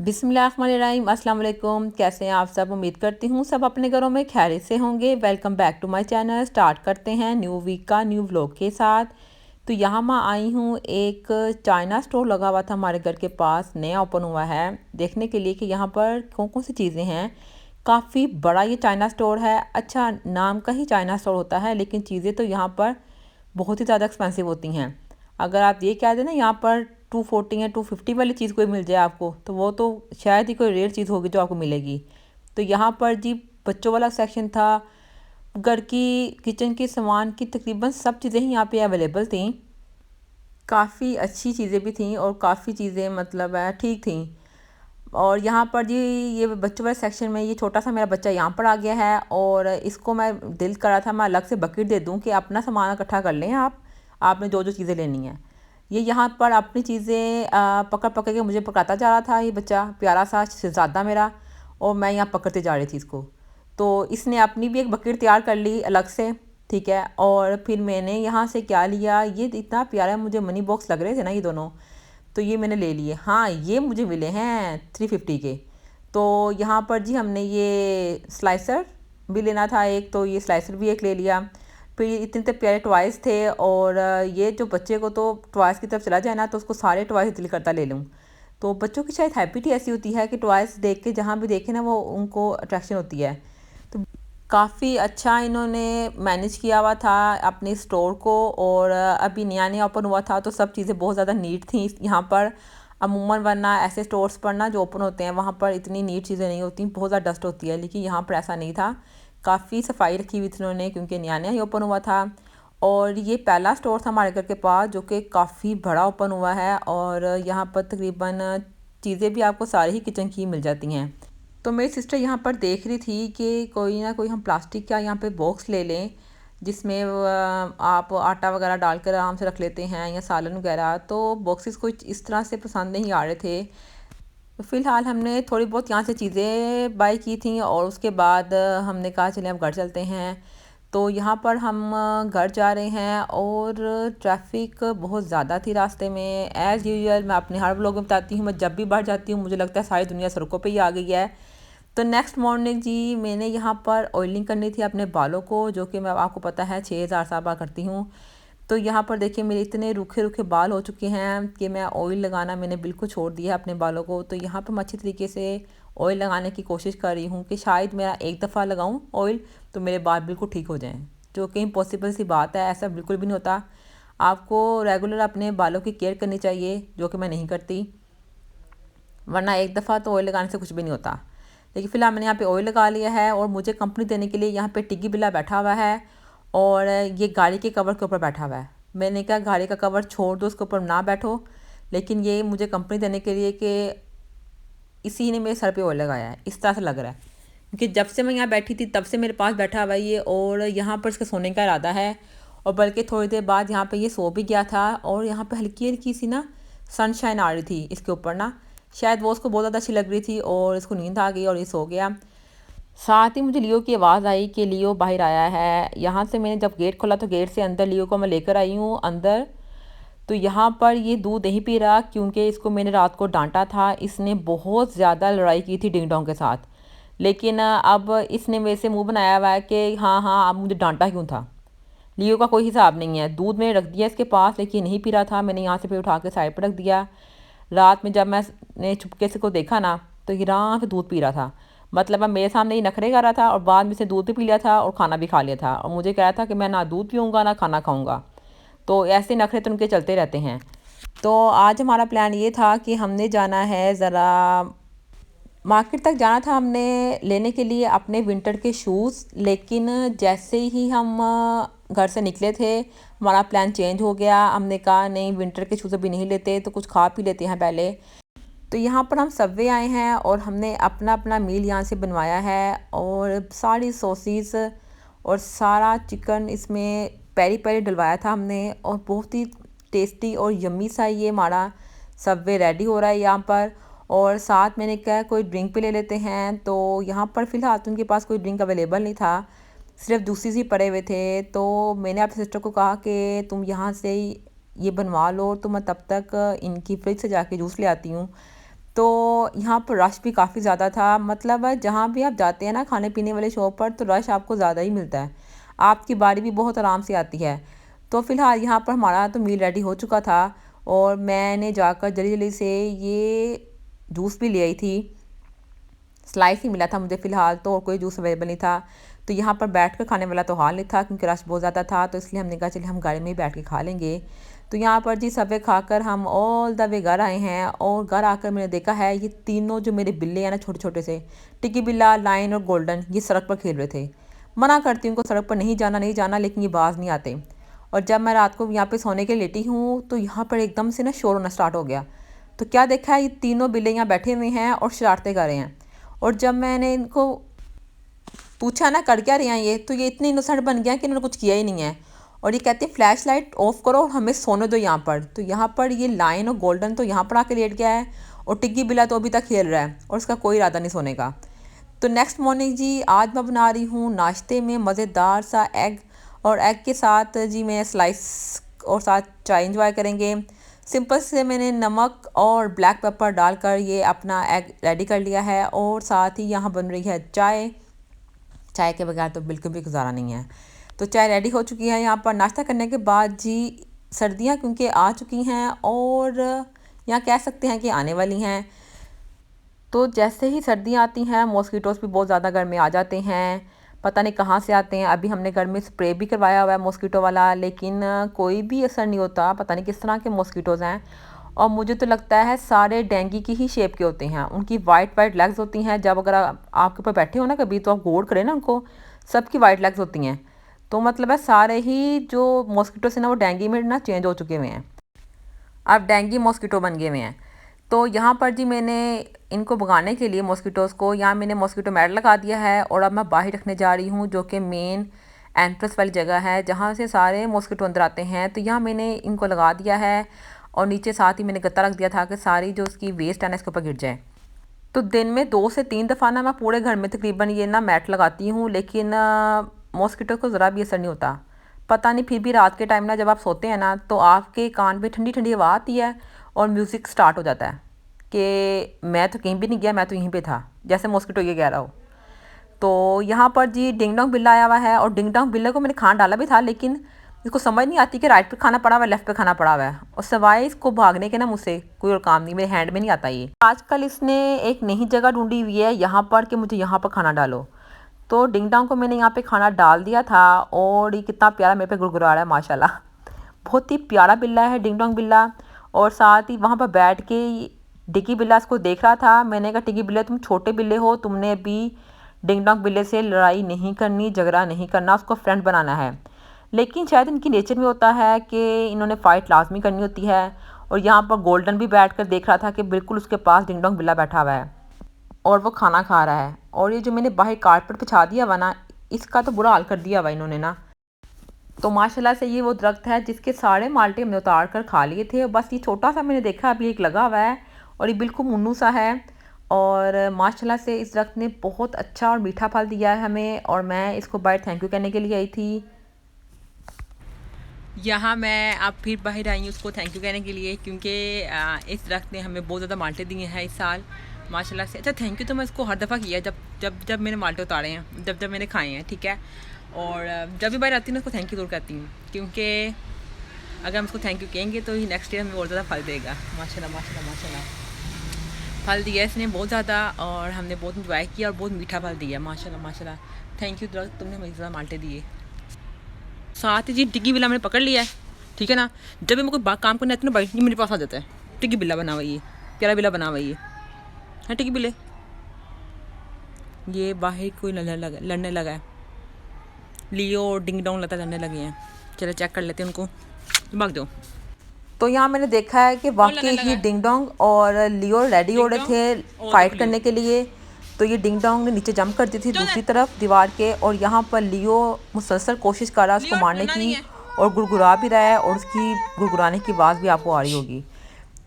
बिस्मिल्लाहिर्रहमानिर्रहीम, अस्सलाम वालेकुम। कैसे हैं आप सब? उम्मीद करती हूँ सब अपने घरों में खैरियत से होंगे। Welcome back to my channel. Start करते हैं न्यू वीक का न्यू व्लॉग के साथ। तो यहाँ मैं आई हूँ, एक चाइना स्टोर लगा हुआ था हमारे घर के पास, नया ओपन हुआ है, देखने के लिए कि यहाँ पर कौन कौन सी चीज़ें हैं। काफ़ी बड़ा ये चाइना स्टोर है। अच्छा, नाम का ही चाइना स्टोर होता है, लेकिन चीज़ें तो यहाँ पर बहुत ही ज़्यादा एक्सपेंसिव होती हैं। अगर आप ये कह दें ना यहाँ पर 240 या 250 वाली चीज़ कोई मिल जाए आपको, तो वो तो शायद ही कोई रेयर चीज़ होगी जो आपको मिलेगी। तो यहाँ पर जी बच्चों वाला सेक्शन था, घर की किचन के सामान की तकरीबन सब चीज़ें ही यहाँ पे अवेलेबल थी। काफ़ी अच्छी चीज़ें भी थी और काफ़ी चीज़ें मतलब है ठीक थी। और यहाँ पर जी ये बच्चों वाले सेक्शन में ये छोटा सा मेरा बच्चा यहाँ पर आ गया है, और इसको मैं दिल करा था मैं अलग से बकेट दे दूँ कि अपना सामान इकट्ठा कर लें आपने जो जो चीज़ें लेनी है। ये यहाँ पर अपनी चीज़ें पकड़ पकड़ के मुझे पकड़ाता जा रहा था, ये बच्चा प्यारा सा शहज़ादा मेरा, और मैं यहाँ पकड़ते जा रही थी इसको। तो इसने अपनी भी एक बकेट तैयार कर ली अलग से, ठीक है। और फिर मैंने यहाँ से क्या लिया, ये इतना प्यारा मुझे मनी बॉक्स लग रहे थे ना ये दोनों, तो ये मैंने ले लिए। हाँ, ये मुझे मिले हैं 350 के। तो यहाँ पर जी हमने ये स्लाइसर भी लेना था एक, तो ये स्लाइसर भी एक ले लिया। फिर ये इतने इतने प्यारे टॉयज़ थे, और ये जो बच्चे को तो टॉयज़ की तरफ चला जाए ना तो उसको सारे टॉयज़ दिल करता ले लूँ। तो बच्चों की शायद हैबिट ही ऐसी होती है कि टॉयज़ देख के जहाँ भी देखे ना वो उनको अट्रैक्शन होती है। तो काफ़ी अच्छा इन्होंने मैनेज किया हुआ था अपने स्टोर को, और अभी नया नया ओपन हुआ था तो सब चीज़ें बहुत ज़्यादा नीट थी यहाँ पर। अमूमन वरना ऐसे स्टोर्स पर ना जो ओपन होते हैं वहाँ पर इतनी नीट चीज़ें नहीं होती, बहुत ज़्यादा डस्ट होती है, लेकिन यहाँ पर ऐसा नहीं था। काफ़ी सफाई रखी हुई थी उन्होंने, क्योंकि नया नया ही ओपन हुआ था। और ये पहला स्टोर था हमारे घर के पास जो कि काफ़ी बड़ा ओपन हुआ है, और यहाँ पर तकरीबन चीज़ें भी आपको सारी ही किचन की मिल जाती हैं। तो मेरी सिस्टर यहाँ पर देख रही थी कि कोई ना कोई हम प्लास्टिक का यहाँ पे बॉक्स ले लें, जिसमें आप आटा वगैरह डालकर आराम से रख लेते हैं या सालन वगैरह। तो बॉक्सेस कोई इस तरह से पसंद नहीं आ रहे थे। तो फ़िलहाल हमने थोड़ी बहुत यहाँ से चीज़ें बाई की थी, और उसके बाद हमने कहा चलें अब घर चलते हैं। तो यहाँ पर हम घर जा रहे हैं, और ट्रैफिक बहुत ज़्यादा थी रास्ते में। एज़ यूजुअल मैं अपने हर व्लॉग में बताती हूँ, मैं जब भी बाहर जाती हूँ मुझे लगता है सारी दुनिया सड़कों पे ही आ गई है। तो नेक्स्ट मॉर्निंग जी मैंने यहाँ पर ऑयलिंग करनी थी अपने बालों को, जो कि मैं आपको पता है 6000 साल बाद करती हूँ। तो यहाँ पर देखिए मेरे इतने रूखे रूखे बाल हो चुके हैं कि मैं ऑयल लगाना मैंने बिल्कुल छोड़ दिया है अपने बालों को। तो यहाँ पर मैं अच्छी तरीके से ऑयल लगाने की कोशिश कर रही हूँ कि शायद मेरा एक दफ़ा लगाऊँ ऑयल तो मेरे बाल बिल्कुल ठीक हो जाएँ, जो कि इम्पॉसिबल सी बात है, ऐसा बिल्कुल भी नहीं होता। आपको रेगुलर अपने बालों की केयर करनी चाहिए, जो कि मैं नहीं करती, वरना एक दफ़ा तो ऑयल लगाने से कुछ भी नहीं होता। लेकिन फ़िलहाल मैंने यहाँ पे ऑयल लगा लिया है, और मुझे कंपनी देने के लिए यहाँ पे टिग्गी बिल्ला बैठा हुआ है, और ये गाड़ी के कवर के ऊपर बैठा हुआ है। मैंने कहा गाड़ी का कवर छोड़ दो, उसके ऊपर ना बैठो, लेकिन ये मुझे कंपनी देने के लिए कि इसी ने मेरे सर पे ऑयल लगाया है, इस तरह से लग रहा है। क्योंकि जब से मैं यहाँ बैठी थी तब से मेरे पास बैठा हुआ है ये, और यहाँ पर इसके सोने का इरादा है। और बल्कि थोड़ी देर बाद यहाँ पे ये सो भी गया था, और यहाँ पे हल्की हल्की सी ना सनशाइन आ रही थी इसके ऊपर ना, शायद वो उसको बहुत ज़्यादा अच्छी लग रही थी, और इसको नींद आ गई और ये सो गया। साथ ही मुझे लियो की आवाज़ आई कि लियो बाहर आया है। यहाँ से मैंने जब गेट खोला तो गेट से अंदर लियो को मैं लेकर आई हूँ अंदर। तो यहाँ पर ये दूध नहीं पी रहा, क्योंकि इसको मैंने रात को डांटा था, इसने बहुत ज़्यादा लड़ाई की थी डिंग डोंग के साथ। लेकिन अब इसने मेरे से मुंह बनाया हुआ है कि हाँ हाँ अब मुझे डांटा क्यों था। लियो का कोई हिसाब नहीं है, दूध मैंने रख दिया इसके पास, लेकिन नहीं पी रहा था। मैंने यहाँ से फिर उठा के साइड पर रख दिया। रात में जब मैंने चुपके से को देखा ना, तो ये आराम से दूध पी रहा था। मतलब अब मेरे सामने ही नखरे कर रहा था, और बाद में इसने दूध भी पी लिया था और खाना भी खा लिया था, और मुझे कह रहा था कि मैं ना दूध पीऊँगा ना खाना खाऊँगा। तो ऐसे नखरे तो उनके चलते रहते हैं। तो आज हमारा प्लान ये था कि हमने जाना है ज़रा मार्केट तक जाना था हमने लेने के लिए अपने विंटर के शूज़। लेकिन जैसे ही हम घर से निकले थे हमारा प्लान चेंज हो गया। हमने कहा नहीं, विंटर के शूज़ अभी नहीं लेते, तो कुछ खा पी लेते हैं पहले। तो यहाँ पर हम सबवे आए हैं, और हमने अपना अपना मील यहाँ से बनवाया है, और सारी सॉसेस और सारा चिकन इसमें पेरी पेरी डलवाया था हमने, और बहुत ही टेस्टी और यम्मी सा ये हमारा सबवे रेडी हो रहा है यहाँ पर। और साथ मैंने कहा कोई ड्रिंक भी ले लेते हैं, तो यहाँ पर फ़िलहाल तो उनके पास कोई ड्रिंक अवेलेबल नहीं था, सिर्फ जूसेस ही पड़े हुए थे। तो मैंने अपनी सिस्टर को कहा कि तुम यहाँ से ये बनवा लो, तो मैं तब तक इनकी फ्रिज से जाके जूस ले आती हूँ। तो यहाँ पर रश भी काफ़ी ज़्यादा था। मतलब जहाँ भी आप जाते हैं ना खाने पीने वाले शॉप पर, तो रश आपको ज़्यादा ही मिलता है, आपकी बारी भी बहुत आराम से आती है। तो फ़िलहाल यहाँ पर हमारा तो मील रेडी हो चुका था और मैंने जाकर जल्दी जल्दी से ये जूस भी ले आई थी। स्लाइस ही मिला था मुझे फ़िलहाल तो, और कोई जूस अवेलेबल नहीं था। तो यहाँ पर बैठ कर खाने वाला तो हाल नहीं था क्योंकि रश बहुत ज़्यादा था, तो इसलिए हमने कहा चलिए हम गाड़ी में ही बैठ के खा लेंगे। तो यहाँ पर जी सबवे खाकर हम ऑल द वे घर आए हैं, और घर आकर मैंने देखा है ये तीनों जो मेरे बिल्ले हैं ना, छोटे छोटे से, टिकी बिल्ला, लाइन और गोल्डन, ये सड़क पर खेल रहे थे। मना करती हूँ उनको सड़क पर नहीं जाना नहीं जाना, लेकिन ये बाज नहीं आते। और जब मैं रात को यहाँ पे सोने के लिए लेटी हूँ तो यहाँ पर एकदम से ना शोर होना स्टार्ट हो गया। तो क्या देखा है, ये तीनों बिल्ले यहाँ बैठे हुए हैं और शरारतें कर रहे हैं। और जब मैंने इनको पूछा ना कर क्या रहे हैं ये, तो ये इतने इनोसेंट बन गया कि इन्होंने कुछ किया ही नहीं है। और ये कहते हैं फ्लैश लाइट ऑफ करो और हमें सोने दो यहाँ पर। तो यहाँ पर ये लाइन और गोल्डन तो यहाँ पर आके लेट गया है, और टिग्गी बिल्ला तो अभी तक खेल रहा है और उसका कोई इरादा नहीं सोने का। तो नेक्स्ट मॉर्निंग जी आज मैं बना रही हूँ नाश्ते में मज़ेदार सा एग, और एग के साथ जी मैं स्लाइस और साथ चाय इंजॉय करेंगे। सिंपल से मैंने नमक और ब्लैक पेपर डालकर ये अपना एग रेडी कर लिया है, और साथ ही यहाँ बन रही है चाय। चाय के बगैर तो बिल्कुल भी गुजारा नहीं है। तो चाय रेडी हो चुकी है। यहाँ पर नाश्ता करने के बाद जी सर्दियाँ क्योंकि आ चुकी हैं, और यहाँ कह सकते हैं कि आने वाली हैं, तो जैसे ही सर्दियाँ आती हैं मॉस्किटोज़ भी बहुत ज़्यादा घर में आ जाते हैं। पता नहीं कहाँ से आते हैं। अभी हमने घर में स्प्रे भी करवाया हुआ है मॉस्किटो वाला, लेकिन कोई भी असर नहीं होता। पता नहीं किस तरह के मॉस्किटोज़ हैं, और मुझे तो लगता है सारे डेंगू की ही शेप के होते हैं। उनकी वाइट वाइट लेग्स होती हैं। जब अगर आपके ऊपर बैठे हो ना कभी, तो आप गौर करें ना उनको, सबकी वाइट लेग्स होती हैं। तो मतलब है सारे ही जो मॉस्किटोज़ हैं ना, वो डेंगू में ना चेंज हो चुके हुए हैं, अब डेंगू मॉस्किटो बन गए हुए हैं। तो यहाँ पर जी मैंने इनको भगाने के लिए मॉस्किटोज़ को, यहाँ मैंने मॉस्किटो मैट लगा दिया है, और अब मैं बाहर रखने जा रही हूँ, जो कि मेन एंट्रेंस वाली जगह है जहाँ से सारे मॉस्किटो अंदर आते हैं। तो यहाँ मैंने इनको लगा दिया है, और नीचे साथ ही मैंने गत्ता रख दिया था कि सारी जो उसकी वेस्ट है ना इसके ऊपर गिर जाए। तो दिन में 2 से 3 दफ़ा ना मैं पूरे घर में तकरीबन ये ना मैट लगाती हूँ, लेकिन मॉस्किटो को ज़रा भी असर नहीं होता। पता नहीं, फिर भी रात के टाइम ना जब आप सोते हैं ना, तो आपके कान पे ठंडी ठंडी हवा आती है और म्यूज़िक स्टार्ट हो जाता है कि मैं तो कहीं भी नहीं गया, मैं तो यहीं पे था, जैसे मॉस्किटो ये कह रहा हो। तो यहाँ पर जी डिंग डोंग बिल्ला आया हुआ है, और डिंग डोंग बिल्ले को मैंने खाना डाला भी था, लेकिन इसको समझ नहीं आती कि राइट पे खाना पड़ा हुआ है लेफ़्ट पे खाना पड़ा हुआ है, और सिवाय इसको भागने के ना मुझसे कोई और काम नहीं, मेरे हैंड में नहीं आता ये। आजकल इसने एक नई जगह ढूंढी हुई है यहाँ पर कि मुझे यहाँ पर खाना डालो। तो डिंग डोंग को मैंने यहाँ पे खाना डाल दिया था, और ये कितना प्यारा मेरे पे गुड़गुड़ा रहा है माशाल्लाह। बहुत ही प्यारा बिल्ला है डिंग डोंग बिल्ला। और साथ ही वहाँ पर बैठ के डिग्गी बिल्ला इसको देख रहा था। मैंने कहा डिग्गी बिल्ला तुम छोटे बिल्ले हो, तुमने अभी डिंग डोंग बिल्ले से लड़ाई नहीं करनी, झगड़ा नहीं करना, उसको फ्रेंड बनाना है। लेकिन शायद इनकी नेचर में होता है कि इन्होंने फ़ाइट लाजमी करनी होती है। और यहाँ पर गोल्डन भी बैठ कर देख रहा था कि बिल्कुल उसके पास डिंग डोंग बिल्ला बैठा हुआ है, और वो खाना खा रहा है। और ये जो मैंने बाहर कारपेट बिछा दिया हुआ ना, इसका तो बुरा हाल कर दिया हुआ इन्होंने ना। तो माशाल्लाह से ये वो दरख्त है जिसके सारे माल्टे हमने उतार कर खा लिए थे, बस ये छोटा सा मैंने देखा अभी एक लगा हुआ है, और ये बिल्कुल मुन्नू सा है। और माशाल्लाह से इस दरख्त ने बहुत अच्छा और मीठा फल दिया है हमें, और मैं इसको बाहर थैंक यू कहने के लिए आई थी। यहाँ मैं अब फिर बाहर आई हूँ उसको थैंक यू कहने के लिए, क्योंकि इस दरख्त ने हमें बहुत ज़्यादा माल्टे दिए हैं इस साल माशाल्लाह से। अच्छा थैंक यू तो मैं इसको हर दफ़ा किया जब जब जब मैंने माल्टे उतारे हैं, जब जब मैंने खाए हैं, ठीक है। और जब भी बाहर आती हूँ ना उसको थैंक यू ज़रूर कहती हूँ, क्योंकि अगर हम उसको थैंक यू कहेंगे तो ही नेक्स्ट ईयर हमें और ज़्यादा फल देगा। माशाल्लाह माशाल्लाह माशाल्लाह फल दिया इसने बहुत ज़्यादा, और हमने बहुत इंजॉय किया, और बहुत मीठा फल दिया माशाल्लाह माशाल्लाह। थैंक यू दरख्त, तुमने हमें ज़्यादा माल्टे दिए। साथ ही जी टिग्गी बिल्ला मैंने पकड़ लिया है, ठीक है ना। जब भी मैं कोई काम करने आती हूँ ना भाई, ये मेरे पास आ जाता है। टिग्गी बिल्ला बना हुआ ये, प्यारा बिल्ला बना हुआ ये है टिग्गी बिल्ले। ये बाहर कोई लड़ने लगा है, लियो और डिंग डोंग लगता लड़ने लगे हैं। चलो चेक कर लेते हैं उनको, भाग जाओ। तो यहाँ मैंने देखा है कि वाकई ही डिंग डोंग और लियो रेडी हो रहे थे फाइट करने के लिए। तो ये डिंग डोंग ने नीचे जंप कर दी थी दूसरी तरफ दीवार के, और यहाँ पर लियो मुसलसल कोशिश कर रहा है उसको मारने की, और गुड़गुड़ा भी रहा है, और उसकी गुड़गुड़ाने की आवाज़ भी आपको आ रही होगी।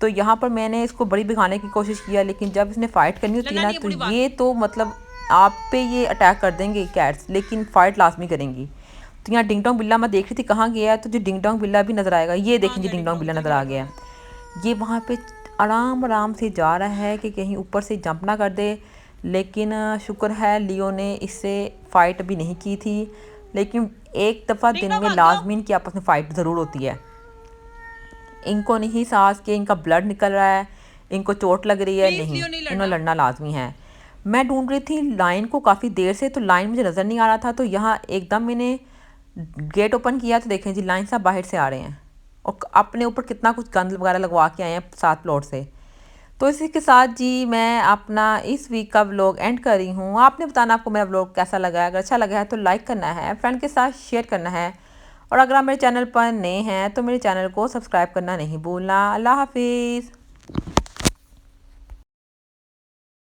तो यहाँ पर मैंने इसको बड़ी भिगाने की कोशिश किया, लेकिन जब इसने फ़ाइट करनी होती है ना, तो ये तो मतलब आप पे ये अटैक कर देंगे कैट्स, लेकिन फ़ाइट लाजमी करेंगी। तो यहाँ डिंग डोंग बिल्ला मैं देख रही थी कहाँ गया है, तो जो डिंग डोंग बिल्ला भी नज़र आएगा। ये देखें जी डिंग डोंग बिल्ला नज़र आ गया। ये वहाँ पे आराम आराम से जा रहा है कि कहीं ऊपर से जंप ना कर दे। लेकिन शुक्र है लियो ने इससे फ़ाइट भी नहीं की थी। लेकिन एक दफ़ा दिन में लाजमी इनकी आपस में फ़ाइट ज़रूर होती है। इनको नहीं सांस के इनका ब्लड निकल रहा है, इनको चोट लग रही है, नहीं इन्होंने लड़ना लाजमी है। मैं ढूंढ रही थी लाइन को काफ़ी देर से, तो लाइन मुझे नज़र नहीं आ रहा था। तो यहाँ एकदम मैंने गेट ओपन किया तो देखें जी लाइन साहब बाहर से आ रहे हैं और अपने ऊपर कितना कुछ गंद वगैरह लगवा के आए हैं 7 फ्लोर से। तो इसी के साथ जी मैं अपना इस वीक का व्लॉग एंड कर रही हूँ। आपने बताना आपको मेरा व्लॉग कैसा लगा है। अगर अच्छा लगा है तो लाइक करना है, फ्रेंड के साथ शेयर करना है, और अगर आप मेरे चैनल पर नए हैं तो मेरे चैनल को सब्सक्राइब करना नहीं भूलना। अल्लाह हाफिज़।